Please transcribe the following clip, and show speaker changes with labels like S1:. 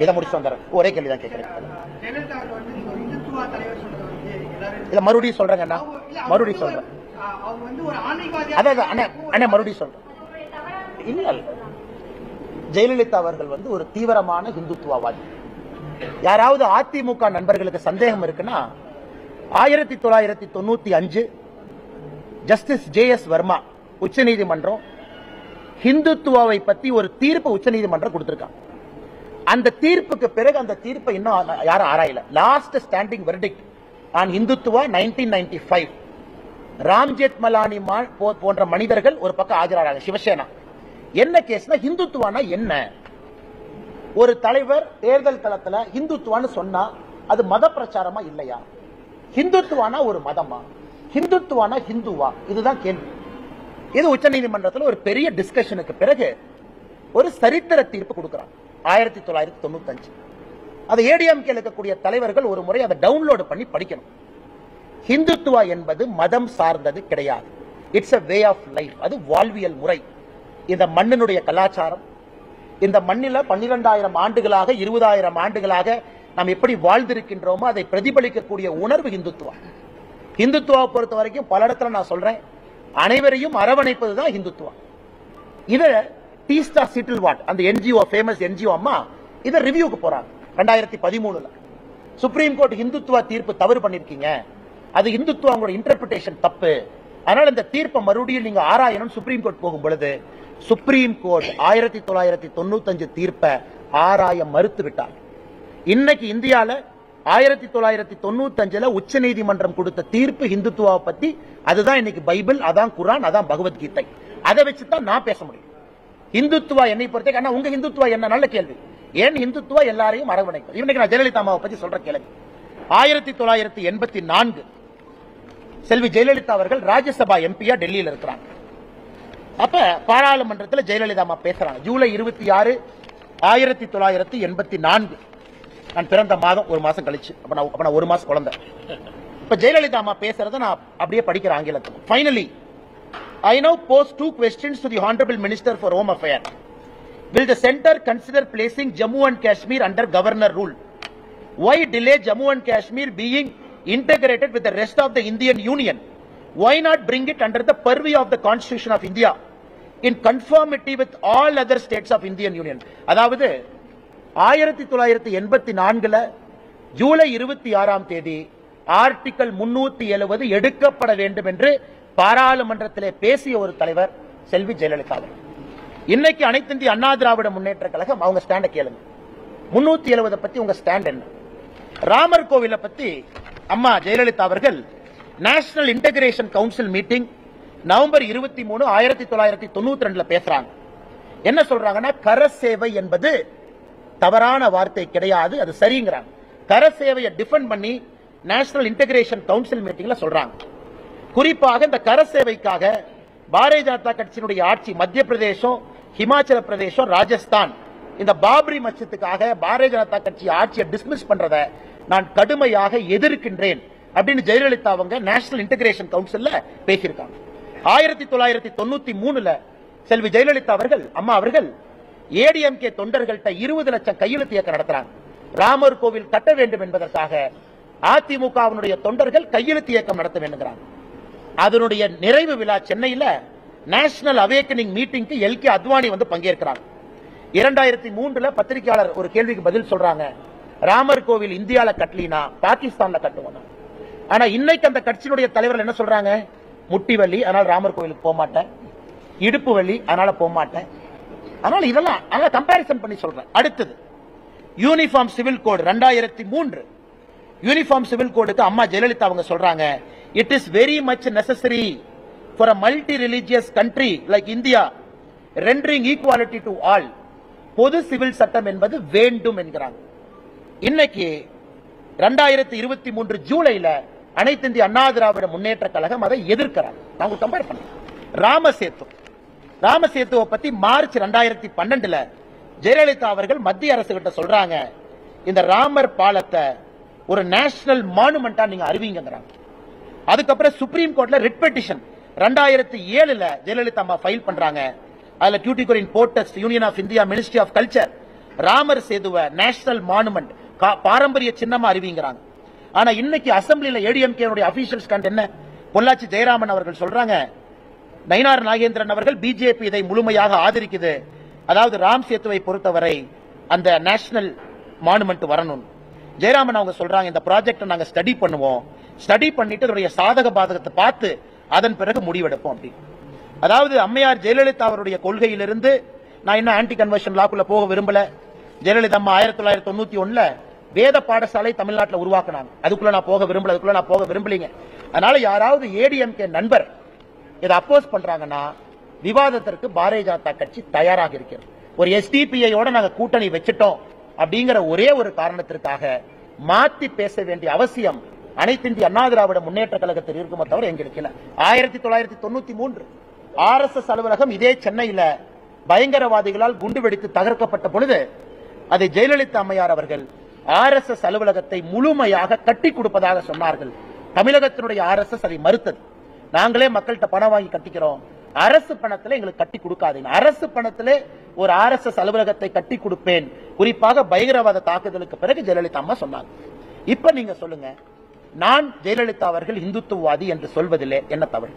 S1: இதை முடிச்சு வந்துடுறேன். ஒரே கேள்வி தான் கேட்கிறேன். இதை மறுபடியும் சொல்றேங்கண்ணா, மறுபடியும் சொல்றேன். அதான் அண்ணா மறுபடியும் சொல்றேன். இல்ல ஜெயலலிதா அவர்கள் வந்து ஒரு தீவிரமான இந்துத்துவவாதி. யாராவது அதிமுக நண்பர்களுக்கு சந்தேகம் இருக்குன்னா 1995 ஜஸ்டிஸ் JS வர்மா உச்சநீதிமன்றம் ஹிந்துத்துவாவை பத்தி ஒரு தீர்ப்பு உச்சநீதிமன்றம் கொடுத்திருக்காங்க. அந்த தீர்ப்புக்கு பிறகு அந்த தீர்ப்பை இன்னும் யாரும் ஆராயல. Last standing verdict on Hindutva 1995. Ram Jethmalani போன்ற மனிதர்கள் ஒரு பக்கம் ஆஜராகிறாங்க. சிவசேனா என்ன கேஸ்னா ஹிந்துத்துவானா என்ன? ஒரு தலைவர் தேர்தல் களத்துல ஹிந்துத்துவான்னு சொன்னா அது மத பிரச்சாரமா இல்லையா? ஹிந்துத்துவானா ஒரு மதமா? ஹிந்துத்துவானா ஹிந்துவா? இதுதான் கேள்வி. இது உச்சநீதிமன்றத்தில் ஒரு பெரிய டிஸ்கஷனுக்கு பிறகு ஒரு சரித்திர தீர்ப்பு கொடுக்கிறாங்க 1995. அதை ஏடிஎம்கே இருக்கக்கூடிய தலைவர்கள் ஒரு முறை அதை டவுன்லோட் பண்ணி படிக்கணும். ஹிந்துத்துவா என்பது மதம் சார்ந்தது கிடையாது. It's a way of life. அது வாழ்வியல் முறை. இந்த மண்ணினுடைய கலாச்சாரம், இந்த மண்ணில 12,000 ஆண்டுகளாக 20,000 ஆண்டுகளாக நாம் எப்படி வாழ்ந்திருக்கின்றோமோ அதை பிரதிபலிக்கக்கூடிய உணர்வு இந்துத்துவா. இந்துத்துவா பொறுத்த வரைக்கும் பல இடத்துல நான் சொல்றேன், அனைவரையும் அரவணைப்பதுதான் இந்துத்துவா. இத டீஸ்டா சிட்டில்வாட் அந்த என்ஜிஓ, ஃபேமஸ் என்ஜிஓ அம்மா இத ரிவ்யூக்கு போறாங்க 2013ல. சுப்ரீம் கோர்ட் இந்துத்துவா தீர்ப்பு தவறு பண்ணிருக்கீங்க, அது இந்துத்துவா உங்களோட இன்டர்பிரேஷன் தப்பு, அதனால இந்த தீர்ப்பை மறுபடியும் நீங்க ஆராயணும் சுப்ரீம் கோர்ட் போகும் பொழுது சுப்ரீம் கோர்ட் 1995 தீர்ப்பை ஆராய மறுத்து விட்டார். இன்னைக்கு இந்தியால 1995 உச்ச நீதிமன்றம் கொடுத்த தீர்ப்பு இந்துத்துவாவை பத்தி, அதுதான் இன்னைக்கு பைபிள், அதான் குரான், அதான் பகவத்கீதை. அதை வச்சுதான் நான் பேச முடியும். இந்துத்துவா என்னை பொறுத்த உங்க இந்துத்துவா என்ன? நல்ல கேள்வி. ஏன் இந்துத்துவா எல்லாரையும் அரவணைக்கும். இன்னைக்கு நான் ஜெயலலிதா அம்மாவை பத்தி சொல்ற கேள்வி. 1984 செல்வி ஜெயலலிதா அவர்கள் ராஜ்யசபா எம்பியா டெல்லியில் இருக்கிறாங்க. அப்ப பாராளுமன்றத்தில் ஜெயலலிதா அம்மா பேசுறாங்க. ஜூலை 26, 1984. நான் பிறந்த மாதம் ஒரு மாசம் கழிச்சு. அப்ப நான் ஒரு மாசம் குழந்தை. இப்ப ஜெயலலிதா அம்மா பேசுறத நான் அப்படியே படிக்கிற ஆங்கிலத்தில். Finally, I now pose 2 questions to the Honorable Minister for Home Affairs. Will the center consider placing Jammu and Kashmir under governor rule? Why delay Jammu and Kashmir being integrated with the rest of the Indian Union? Why not bring it under the purview of the Constitution of India in conformity with all other states of Indian Union? அதாவது 1984ல ஜூலை 26ஆம் தேதி article 370 எடுக்கப்பட வேண்டும் என்று பாராளுமன்றத்திலே பேசிய ஒரு தலைவர் செல்வி ஜெயலலிதா அவர்கள். இன்னைக்கு அனைத்து இந்திய அண்ணா திராவிட முன்னேற்ற கழகம் அவங்க ஸ்டாண்ட கேளுங்க. 370 பத்தி உங்க ஸ்டாண்ட் என்ன? ராமர் கோவிலை பத்தி அம்மா ஜெயலலிதா அவர்கள் national integration council meeting November 23, 1992 பேசுறாங்க. என்ன சொல்றாங்கன்னா, கரசேவை என்பது தவறான வார்த்தை கிடையாது, அது சரிங்கிறாங்க. கரசேவையை டிஃபெண்ட் பண்ணி நேஷனல் இன்டகிரேஷன் கவுன்சில் மீட்டிங்ல சொல்றாங்க. குறிப்பாக இந்த கரசேவைக்காக பாரதிய ஜனதா கட்சியினுடைய ஆட்சி மத்திய பிரதேசம், ஹிமாச்சல பிரதேசம், ராஜஸ்தான் இந்த பாபரி மஸ்ஜித்துக்காக பாரதிய ஜனதா கட்சி ஆட்சியை டிஸ்மிஸ் பண்றத நான் கடுமையாக எதிர்க்கின்றேன் அப்படின்னு ஜெயலலிதா அவங்க நேஷனல் இன்டகிரேஷன் கவுன்சில்ல பேசியிருக்காங்க. 1993ல செல்வி ஜெயலலிதா அவர்கள் அம்மா அவர்கள் ஏடிஎம்கே தொண்டர்கள்ட்ட 20 லட்சம் கையெழுத்து இயக்கம் நடத்துறாங்க. ராமர் கோவில் கட்ட வேண்டும் என்பதற்காக அதிமுகவினுடைய தொண்டர்கள் கையெழுத்து இயக்கம் நடத்த வேண்டுங்கிறாங்க. அதனுடைய நிறைவு விழா சென்னையில நேஷனல் அவேக்கனிங் மீட்டிங்க்கு எல்கே அத்வானி வந்து பங்கேற்கிறாங்க. 2003ல பத்திரிகையாளர் ஒரு கேள்விக்கு பதில் சொல்றாங்க, ராமர் கோவில் இந்தியால கட்டலினா பாகிஸ்தான்ல கட்டுவோம். ஆனா இன்னைக்கு அந்த கட்சியினுடைய தலைவர்கள் என்ன சொல்றாங்க, முட்டி வலி அதனால ராமர் கோவிலுக்கு போக மாட்டேன், இடுப்பு வலி அதனால போக மாட்டேன். அதனால இதெல்லாம் கம்பேரிசன் பண்ணி சொல்றேன். அடுத்தது uniform civil code 2003 uniform civil கோடுக்கு அம்மா ஜெயலலிதா அவங்க சொல்றாங்க, it is very much necessary for a multi religious country like India rendering equality to all. பொது சிவில் சட்டம் என்பது வேண்டும் என்கிறாங்க. இன்னைக்கு 2023 ஜூலைல அனைத்து இந்திய அண்ணா திராவிட முன்னேற்ற கழகம் அதை எதிர்க்கிறாங்க. நாங்க கம்பேர் பண்ணோம். ராமசேத்துவை பத்தி மார்ச் 2012ல ஜெயலலிதா அவர்கள் மத்திய அரசு கிட்ட சொல்றாங்க, இந்த ராமர் பாலத்தை ஒரு நேஷனல் மானுமெண்டா நீங்க அறிவிங்கிறாங்க. அதுக்கப்புறம் சுப்ரீம் கோர்ட்ல ரிட் பெட்டிஷன் 2007ல ஜெயலலிதா அம்மா ஃபைல் பண்றாங்க. அதுல Tuticorin ports union of India ministry of culture Ramar சேதுவை நேஷனல் மானுமெண்ட் பாரம்பரிய சின்னமா அறிவிங்கிறாங்க. ஆனா இன்னைக்கு அசம்பிளில ஏடிஎம்கே அபிஷியல் ஸ்டாண்ட் என்ன? பொள்ளாச்சி ஜெயராமன் அவர்கள் சொல்றாங்க, நயினார் நாகேந்திரன் அவர்கள் பிஜேபி இதை முழுமையாக ஆதரிக்குது, அதாவது ராம் சேத்துவை பொறுத்தவரை அந்த நேஷனல் மானுமெண்ட் வரணும். ஜெயராமன் அவங்க சொல்றாங்க, இந்த ப்ராஜெக்ட் நாங்க ஸ்டடி பண்ணுவோம், ஸ்டடி பண்ணிட்டு அதனுடைய சாதக பாதகத்தை பார்த்து அதன் பிறகு முடிவெடுப்போம் அப்படி. அதாவது அம்மையார் ஜெயலலிதா அவருடைய கொள்கையிலிருந்து நான் இன்னும் ஆன்டி கன்வர்ஷன் லாக்குள்ள போக விரும்பல. ஜெயலலிதா அம்மா 1991 வேத பாடசாலை தமிழ்நாட்டில் உருவாக்கினாங்க. அதுக்குள்ள நான் போக விரும்பலீங்க. அதனால யாராவது ஏடிஎம்கே நண்பர் இதை அப்போஸ் பண்றாங்கன்னா விவாதத்திற்கு பாரதிய ஜனதா கட்சி தயாராக இருக்கிறது. ஒரு எஸ்டிபிஐயோட நாங்க கூட்டணி வச்சிட்டோம் அப்படிங்கிற ஒரே ஒரு காரணத்திற்காக மாத்தி பேச வேண்டிய அவசியம் அனைத்து இந்திய அண்ணா திராவிட முன்னேற்ற கழகத்தில் இருக்குமே தவிர எங்களுக்கு இல்ல. 1993 RSS அலுவலகம் இதே சென்னையில பயங்கரவாதிகளால் குண்டு வெடித்து தகர்க்கப்பட்ட பொழுது அதை ஜெயலலிதா அம்மையார் அவர்கள் RSS அலுவலகத்தை முழுமையாக கட்டி கொடுப்பதாக சொன்னார்கள். தமிழகத்தினுடைய RSS அதை மறுத்தது. நாங்களே மக்கள்கிட்ட பணம் வாங்கி கட்டிக்கிறோம், அரசு பணத்திலே எங்களுக்கு கட்டி கொடுக்காதீங்க. அரசு பணத்திலே ஒரு RSS அலுவலகத்தை கட்டி கொடுப்பேன், குறிப்பாக பயங்கரவாத தாக்குதலுக்கு பிறகு ஜெயலலிதா அம்மா சொன்னாங்க. இப்ப நீங்க சொல்லுங்க, நான் ஜெயலலிதா அவர்கள் இந்துத்துவவாதி என்று சொல்வதிலே என்ன தவறு?